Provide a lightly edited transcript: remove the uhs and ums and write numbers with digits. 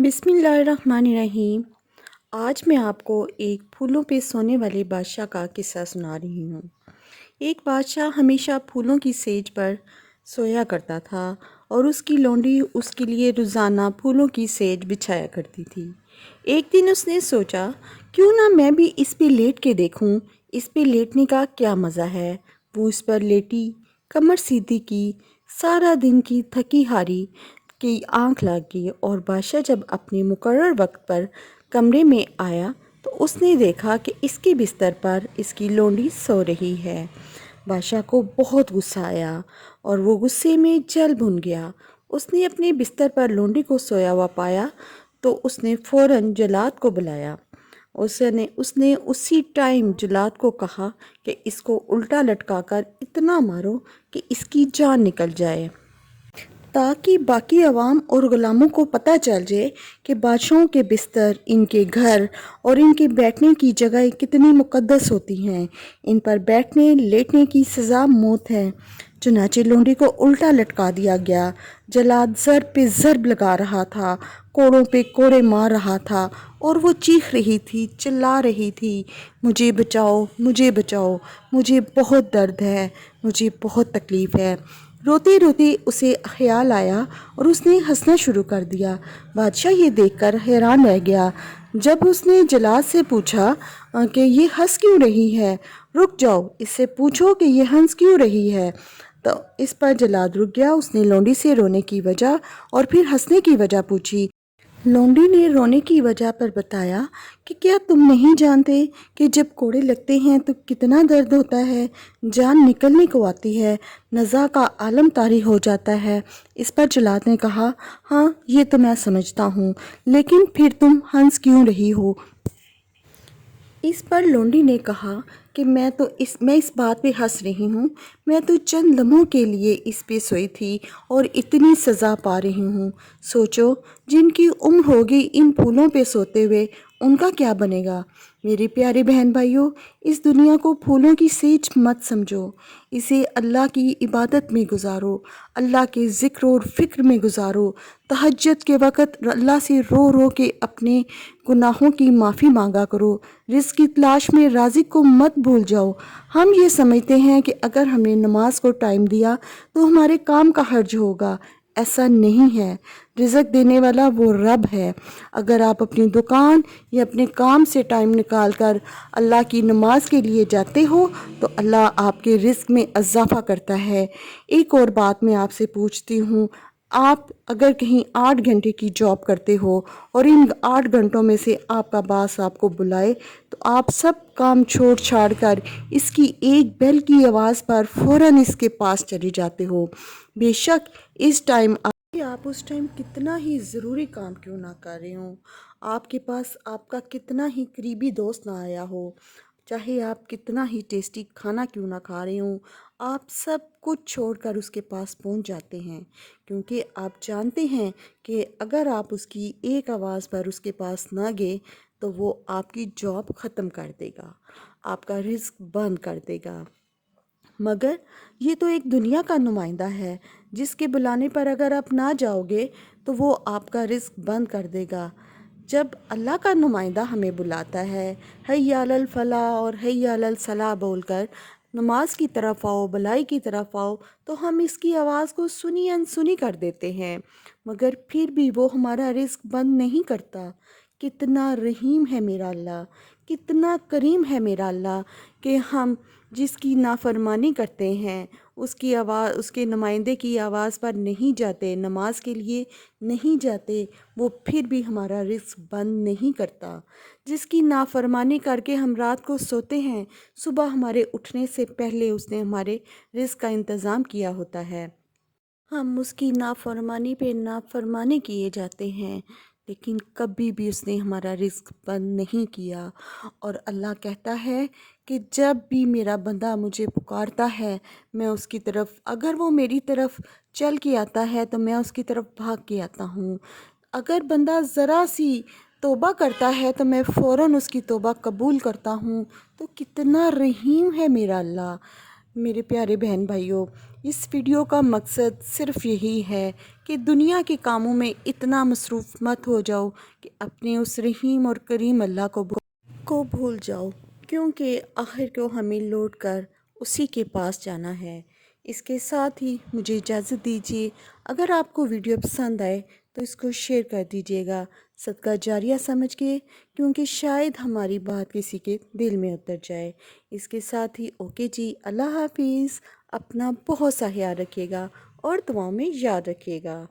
बिस्मिल्लाहिर्रहमानिर्रहीम। आज मैं आपको एक फूलों पे सोने वाले बादशाह का किस्सा सुना रही हूँ। एक बादशाह हमेशा फूलों की सेज पर सोया करता था और उसकी लौंडी उसके लिए रोज़ाना फूलों की सेज बिछाया करती थी। एक दिन उसने सोचा, क्यों ना मैं भी इस पे लेट के देखूँ, इस पे लेटने का क्या मज़ा है। वो इस पर लेटी, कमर सीधी की, सारा दिन की थकी हारी की आंख लग गई और बादशाह जब अपने मुकर्रर वक्त पर कमरे में आया तो उसने देखा कि इसके बिस्तर पर इसकी लोंडी सो रही है। बादशाह को बहुत गुस्सा आया और वो गुस्से में जल भुन गया। उसने अपने बिस्तर पर लोंडी को सोया हुआ पाया तो उसने फ़ौरन जल्लाद को बुलाया। उसने उसी टाइम जल्लाद को कहा कि इसको उल्टा लटकाकर इतना मारो कि इसकी जान निकल जाए, ताकि बाकी अवाम और ग़ुलामों को पता चल जाए कि बादशाहों के बिस्तर, इनके घर और इनके बैठने की जगह कितनी मुक़द्दस होती हैं। इन पर बैठने लेटने की सज़ा मौत है। चुनाचे लोंडी को उल्टा लटका दिया गया। जल्लाद ज़रब पे ज़रब लगा रहा था, कोड़ों पे कोड़े मार रहा था और वो चीख रही थी, चिल्ला रही थी, मुझे बचाओ, मुझे बचाओ, मुझे बहुत दर्द है, मुझे बहुत तकलीफ़ है। रोते रोते उसे ख्याल आया और उसने हंसना शुरू कर दिया। बादशाह ये देखकर हैरान रह गया। जब उसने जल्लाद से पूछा कि ये हंस क्यों रही है, रुक जाओ, इससे पूछो कि ये हंस क्यों रही है। तो इस पर जल्लाद रुक गया। उसने लौंडी से रोने की वजह और फिर हंसने की वजह पूछी। लौंडी ने रोने की वजह पर बताया कि क्या तुम नहीं जानते कि जब कोड़े लगते हैं तो कितना दर्द होता है, जान निकलने को आती है, नज़ा का आलम तारी हो जाता है। इस पर जल्लाद ने कहा, हाँ ये तो मैं समझता हूँ, लेकिन फिर तुम हंस क्यों रही हो। इस पर लौंडी ने कहा कि मैं इस बात पे हंस रही हूँ, मैं तो चंद लम्हों के लिए इस पे सोई थी और इतनी सज़ा पा रही हूँ। सोचो, जिनकी उम्र होगी इन फूलों पे सोते हुए, उनका क्या बनेगा। मेरे प्यारे बहन भाइयों, इस दुनिया को फूलों की सेज मत समझो, इसे अल्लाह की इबादत में गुजारो, अल्लाह के ज़िक्र और फ़िक्र में गुजारो। तहज्जुद के वक़्त अल्लाह से रो रो के अपने गुनाहों की माफ़ी मांगा करो। रिज़्क़ की तलाश में राज़िक़ को मत भूल जाओ। हम ये समझते हैं कि अगर हमने नमाज को टाइम दिया तो हमारे काम का हर्ज होगा, ऐसा नहीं है। रिज़्क़ देने वाला वो रब है। अगर आप अपनी दुकान या अपने काम से टाइम निकाल कर अल्लाह की नमाज के लिए जाते हो तो अल्लाह आपके रिज़्क़ में इजाफ़ा करता है। एक और बात मैं आपसे पूछती हूँ, आप अगर कहीं 8 घंटे की जॉब करते हो और इन 8 घंटों में से आपका बॉस आपको बुलाए तो आप सब काम छोड़ छाड़ कर इसकी एक बेल की आवाज़ पर फ़ौरन इसके पास चले जाते हो। बेशक इस टाइम आप उस टाइम कितना ही ज़रूरी काम क्यों ना कर रहे हो, आपके पास आपका कितना ही करीबी दोस्त ना आया हो, चाहे आप कितना ही टेस्टी खाना क्यों ना खा रहे हो, आप सब कुछ छोड़कर उसके पास पहुंच जाते हैं, क्योंकि आप जानते हैं कि अगर आप उसकी एक आवाज़ पर उसके पास ना गए तो वो आपकी जॉब ख़त्म कर देगा, आपका रिस्क बंद कर देगा। मगर ये तो एक दुनिया का नुमाइंदा है, जिसके बुलाने पर अगर आप ना जाओगे तो वो आपका रिस्क बंद कर देगा। जब अल्लाह का नुमाइंदा हमें बुलाता है, हय्या अलल फलाह और हय्या अलल सलाह बोलकर नमाज की तरफ आओ, भलाई की तरफ आओ, तो हम इसकी आवाज़ को सुनी अनसुनी कर देते हैं, मगर फिर भी वो हमारा रिस्क बंद नहीं करता। कितना रहीम है मेरा अल्लाह, कितना करीम है मेरा अल्लाह कि हम जिसकी नाफरमानी करते हैं उसकी आवाज़, उसके नुमाइंदे की आवाज़ पर नहीं जाते, नमाज के लिए नहीं जाते, वो फिर भी हमारा रिस्क बंद नहीं करता। जिसकी नाफरमानी करके हम रात को सोते हैं, सुबह हमारे उठने से पहले उसने हमारे रिस्क का इंतज़ाम किया होता है। हम उसकी नाफरमानी पे नाफरमानी किए जाते हैं, लेकिन कभी भी उसने हमारा रिस्क बंद नहीं किया। और अल्लाह कहता है कि जब भी मेरा बंदा मुझे पुकारता है, मैं उसकी तरफ, अगर वो मेरी तरफ चल के आता है तो मैं उसकी तरफ भाग के आता हूँ। अगर बंदा ज़रा सी तौबा करता है तो मैं फ़ौरन उसकी तौबा कबूल करता हूँ। तो कितना रहीम है मेरा अल्लाह। मेरे प्यारे बहन भाइयों, اس ویڈیو کا مقصد صرف یہی ہے کہ دنیا کے کاموں میں اتنا مصروف مت ہو جاؤ کہ اپنے اس رحیم اور کریم اللہ کو بھول جاؤ، کیونکہ آخر کو ہمیں لوٹ کر اسی کے پاس جانا ہے۔ اس کے ساتھ ہی مجھے اجازت دیجیے، اگر آپ کو ویڈیو پسند آئے تو اس کو شیئر کر دیجیے گا، صدقہ جاریہ سمجھ کے، کیونکہ شاید ہماری بات کسی کے دل میں اتر جائے۔ اس کے ساتھ ہی اوکے جی، اللہ حافظ، اپنا بہت سا خیال رکھیے گا اور دعاؤں میں یاد رکھیے گا۔